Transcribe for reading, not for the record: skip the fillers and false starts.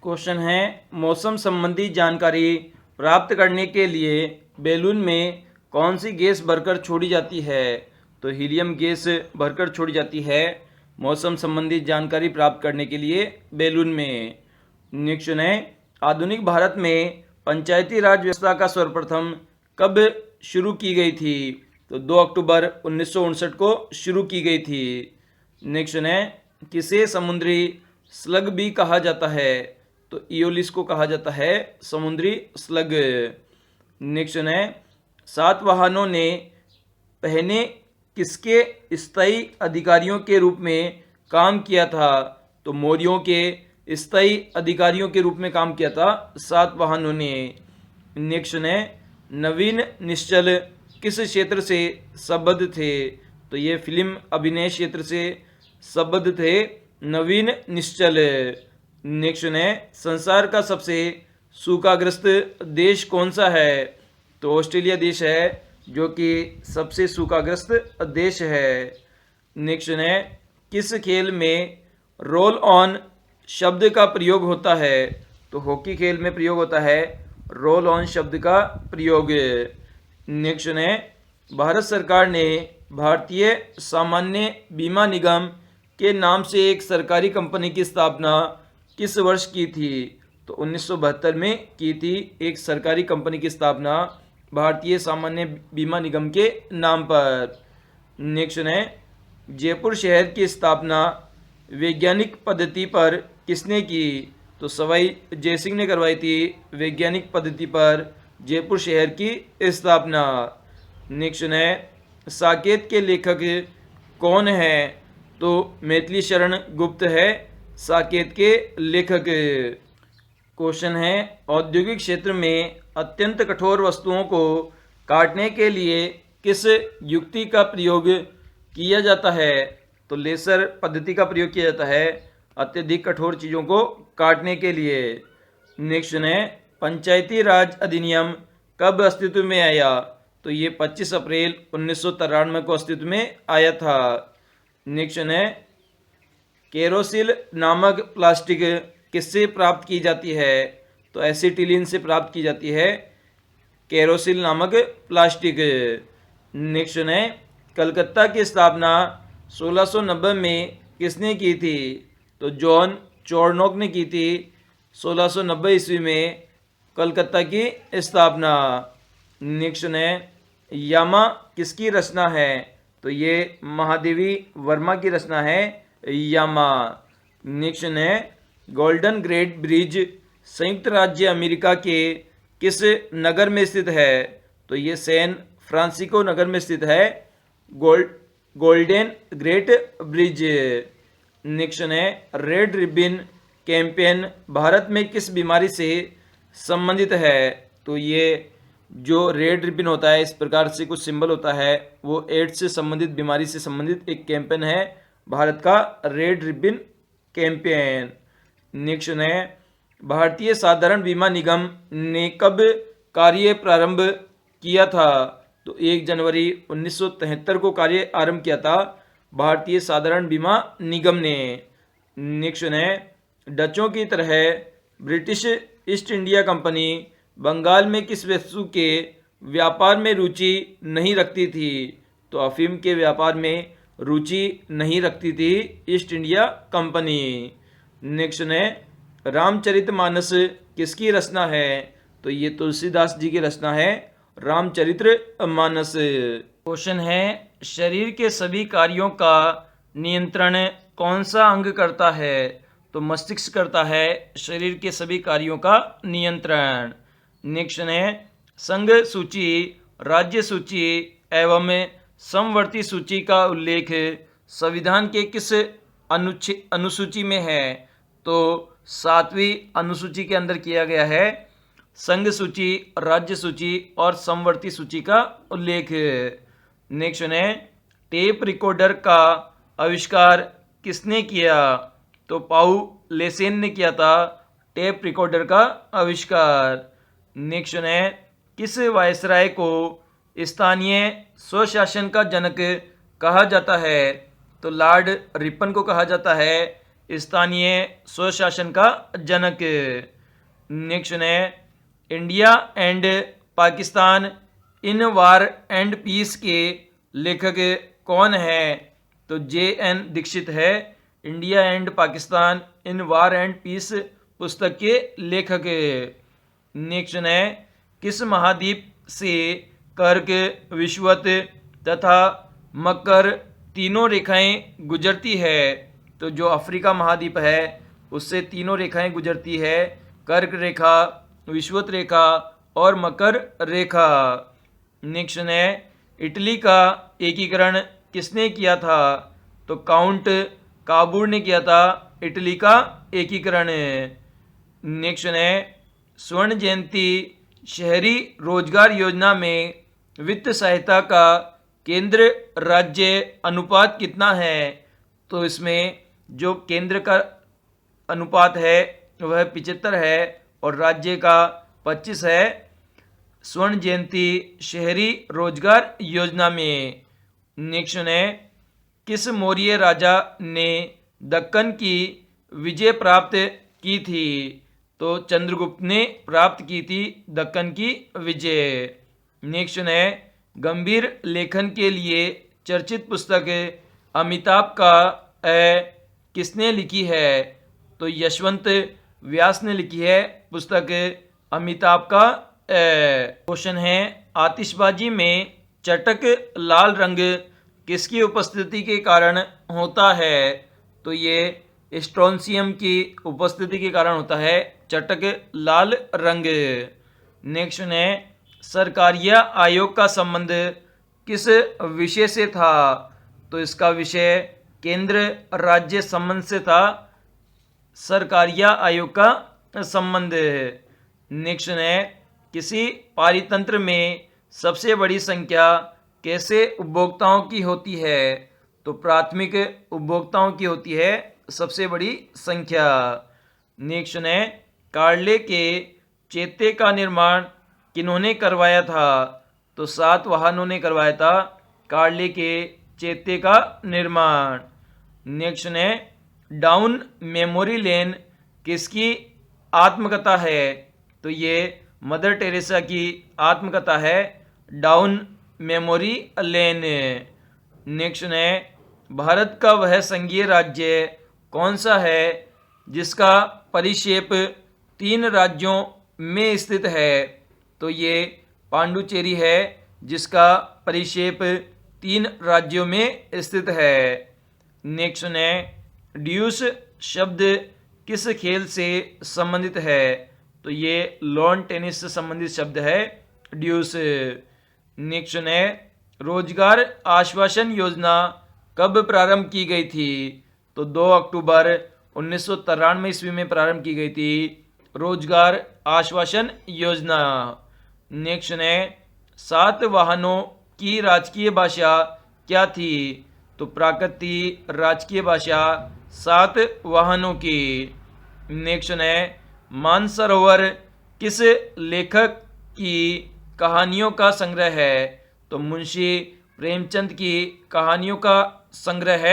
Question है, मौसम संबंधी जानकारी प्राप्त करने के लिए बैलून में कौन सी गैस भरकर छोड़ी जाती है? तो हीलियम गैस भरकर छोड़ी जाती है मौसम संबंधी जानकारी प्राप्त करने के लिए बैलून में। नेक्स्ट है, आधुनिक भारत में पंचायती राज व्यवस्था का सर्वप्रथम कब शुरू की गई थी? तो 2 अक्टूबर 1959 को शुरू की गई थी। नेक्स्ट है, किसे समुद्री स्लग भी कहा जाता है? तो इयोलिस को कहा जाता है समुद्री स्लग। नेक्स्ट है, सातवाहनों ने पहले किसके स्थायी अधिकारियों के रूप में काम किया था? तो मौर्यों के स्थायी अधिकारियों के रूप में काम किया था सातवाहनों ने। नेक्स्ट है, नवीन निश्चल किस क्षेत्र से संबद्ध थे? तो ये फिल्म अभिनय क्षेत्र से संबद्ध थे नवीन निश्चल। नेक्स्ट है, संसार का सबसे सूखाग्रस्त देश कौन सा है? तो ऑस्ट्रेलिया देश है जो कि सबसे सूखाग्रस्त देश है। नेक्स्ट है, किस खेल में रोल ऑन शब्द का प्रयोग होता है? तो हॉकी खेल में प्रयोग होता है रोल ऑन शब्द का प्रयोग। नेक्स्ट है, भारत सरकार ने भारतीय सामान्य बीमा निगम के नाम से एक सरकारी कंपनी की स्थापना किस वर्ष की थी? तो 1972 में की थी एक सरकारी कंपनी की स्थापना भारतीय सामान्य बीमा निगम के नाम पर। नेक्स्ट है, जयपुर शहर की स्थापना वैज्ञानिक पद्धति पर किसने की? तो सवाई जयसिंह ने करवाई थी वैज्ञानिक पद्धति पर जयपुर शहर की स्थापना। नेक्स्ट है, साकेत के लेखक कौन है? तो मैथिली शरण गुप्त है साकेत के लेखक। क्वेश्चन है, औद्योगिक क्षेत्र में अत्यंत कठोर वस्तुओं को काटने के लिए किस युक्ति का प्रयोग किया जाता है? तो लेसर पद्धति का प्रयोग किया जाता है अत्यधिक कठोर चीज़ों को काटने के लिए। नेक्स्ट है, पंचायती राज अधिनियम कब अस्तित्व में आया? तो ये 25 अप्रैल 1993 को अस्तित्व में आया था। नेक्स्ट है, केरोसिल नामक प्लास्टिक किससे प्राप्त की जाती है? तो एसिटिलीन से प्राप्त की जाती है केरोसिल नामक प्लास्टिक। नेक्स्ट है, कलकत्ता की स्थापना 1690 में किसने की थी? तो जॉन चॉर्नोक ने की थी 1690 ईस्वी में कलकत्ता की स्थापना। नेक्स्ट है, यामा किसकी रचना है? तो ये महादेवी वर्मा की रचना है यामा। नेक्स्ट है, गोल्डन गेट ब्रिज संयुक्त राज्य अमेरिका के किस नगर में स्थित है? तो ये सैन फ्रांसिस्को नगर में स्थित है गोल्डन ग्रेट ब्रिज। नेक्स्ट है, रेड रिबन कैंपेन भारत में किस बीमारी से संबंधित है? तो ये जो रेड रिबन होता है इस प्रकार से कुछ सिंबल होता है वो एड्स से संबंधित बीमारी से संबंधित एक कैंपेन है भारत का रेड रिबन कैंपेन। नेक्स्ट है, भारतीय साधारण बीमा निगम ने कब कार्य प्रारंभ किया था? तो 1 जनवरी 1973 को कार्य आरंभ किया था भारतीय साधारण बीमा निगम ने। नेक्स्ट है, डचों की तरह British East India Company Bengal में किस वस्तु के व्यापार में रुचि नहीं रखती थी? तो अफीम के व्यापार में रुचि नहीं रखती थी ईस्ट इंडिया कंपनी। नेक्स्ट है, रामचरितमानस किसकी रचना है? तो ये तुलसीदास जी की रचना है रामचरितमानस। क्वेश्चन है, शरीर के सभी कार्यों का नियंत्रण कौन सा अंग करता है? तो मस्तिष्क करता है शरीर के सभी कार्यों का नियंत्रण। नेक्स्ट है, संघ सूची, राज्य सूची एवं समवर्ती सूची का उल्लेख संविधान के किस अनुसूची में है? तो 7वीं अनुसूची के अंदर किया गया है संघ सूची, राज्य सूची और समवर्ती सूची का उल्लेख। नेक्स्ट है, टेप रिकॉर्डर का आविष्कार किसने किया? तो पाउ लेसेन ने किया था टेप रिकॉर्डर का आविष्कार। नेक्स्ट है, किस वायसराय को स्थानीय स्वशासन का जनक कहा जाता है? तो लॉर्ड रिपन को कहा जाता है स्थानीय स्वशासन का जनक। नेक्स्ट है India and Pakistan in war and peace के लेखक कौन है? तो JN दीक्षित है India and Pakistan in war and peace पुस्तक के लेखक। नेक्स्ट है किस महाद्वीप से कर्क, विषुवत तथा मकर तीनों रेखाएं गुजरती है? तो जो अफ्रीका महाद्वीप है उससे तीनों रेखाएं गुजरती है, कर्क रेखा, विषुवत रेखा और मकर रेखा। नेक्स्ट है इटली का एकीकरण किसने किया था? तो काउंट काबूर ने किया था इटली का एकीकरण। नेक्स्ट है स्वर्ण जयंती शहरी रोजगार योजना में वित्त सहायता का केंद्र राज्य अनुपात कितना है? तो इसमें जो केंद्र का अनुपात है वह 75 है और राज्य का 25 है। स्वर्ण जयंती शहरी रोजगार योजना में। नेक्स्ट है किस मौर्य राजा ने दक्कन की विजय प्राप्त की थी? तो चंद्रगुप्त ने प्राप्त की थी दक्कन की विजय। नेक्स्ट है गंभीर लेखन के लिए चर्चित पुस्तक अमिताभ का किसने लिखी है? तो यशवंत व्यास ने लिखी है पुस्तक अमिताभ का। क्वेश्चन है आतिशबाजी में चटक लाल रंग किसकी उपस्थिति के कारण होता है? तो ये स्ट्रोंशियम की उपस्थिति के कारण होता है चटक लाल रंग। नेक्स्ट है सरकारिया आयोग का संबंध किस विषय से था? तो इसका विषय केंद्र राज्य संबंध से था, सरकारिया आयोग का संबंध। नेक्स्ट है किसी पारितंत्र में सबसे बड़ी संख्या कैसे उपभोक्ताओं की होती है? तो प्राथमिक उपभोक्ताओं की होती है सबसे बड़ी संख्या। नेक्स्ट है कार्ले के चैत्य का निर्माण किन्होंने करवाया था? तो सातवाहनों ने करवाया था कार्ले के चैत्य का निर्माण। नेक्स्ट है डाउन मेमोरी लेन किसकी आत्मकथा है? तो ये मदर टेरेसा की आत्मकथा है डाउन मेमोरी लेन। नेक्स्ट है भारत का वह संघीय राज्य कौन सा है जिसका परिक्षेप 3 राज्यों में स्थित है? तो ये पांडुचेरी है जिसका परिक्षेप 3 राज्यों में स्थित है। नेक्स्ट है ड्यूस शब्द किस खेल से संबंधित है? तो ये लॉन टेनिस से संबंधित शब्द है ड्यूस। नेक्स्ट है रोजगार आश्वासन योजना कब प्रारंभ की गई थी? तो 2 अक्टूबर 1993 ईस्वी में प्रारंभ की गई थी रोजगार आश्वासन योजना। नेक्स्ट है सातवाहनों की राजकीय भाषा क्या थी? तो प्राकृति राजकीय भाषा सातवाहनों की। नेक्स्ट है मानसरोवर किस लेखक की कहानियों का संग्रह है? तो मुंशी प्रेमचंद की कहानियों का संग्रह है